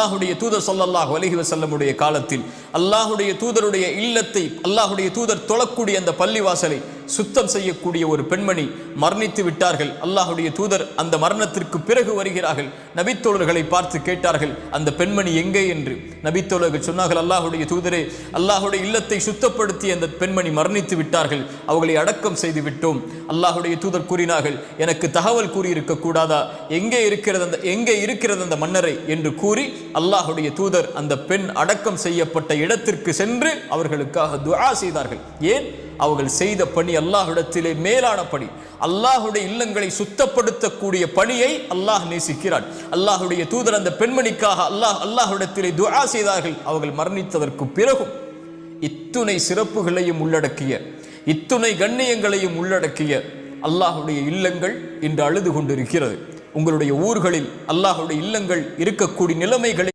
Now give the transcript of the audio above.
அல்லாஹுடைய தூதர் ஸல்லல்லாஹு அலைஹி வஸல்லமுடைய காலத்தில் அல்லாஹுடைய தூதருடைய இல்லத்தை, அல்லாஹுடைய தூதர் தொழக்கூடிய அந்த பள்ளிவாசலை சுத்தம் செய்யக்கூடிய ஒரு பெண்மணி மரணித்து விட்டார்கள். அல்லாஹுடைய தூதர் அந்த மரணத்திற்கு பிறகு வருகிறார்கள். நபித்தோழர்களை பார்த்து கேட்டார்கள், அந்த பெண்மணி எங்கே என்று. நபித்தோழர்கள் சொன்னார்கள், அல்லாஹுடைய தூதரே, அல்லாஹுடைய இல்லத்தை சுத்தப்படுத்தி அந்த பெண்மணி மரணித்து விட்டார்கள், அவர்களை அடக்கம் செய்து விட்டோம். அல்லாஹுடைய தூதர் கூறினார்கள், எனக்கு தகவல் கூறியிருக்க கூடாதா, எங்கே இருக்கிறது அந்த மன்னரை என்று கூறி அல்லாஹுடைய தூதர் அந்த பெண் அடக்கம் செய்யப்பட்ட இடத்திற்கு சென்று அவர்களுக்காக துஆ செய்தார்கள். ஏன்? அவர்கள் செய்த பணி அல்லாஹ்விடத்திலே மேலான பணி. அல்லாஹுடைய இல்லங்களை சுத்தப்படுத்தக்கூடிய பணியை அல்லாஹ் நேசிக்கிறான். அல்லாஹுடைய தூதர் அந்த பெண்மணிக்காக அல்லாஹ்விடத்திலே துஆ செய்தார்கள். அவர்கள் மரணித்ததற்கு பிறகும் இத்துணை சிறப்புகளையும் உள்ளடக்கிய, இத்துணை கண்ணியங்களையும் உள்ளடக்கிய அல்லாஹுடைய இல்லங்கள் இன்று அழுது கொண்டிருக்கிறது. உங்களுடைய ஊர்களில் அல்லாஹுடைய இல்லங்கள் இருக்கக்கூடிய நிலைமைகளை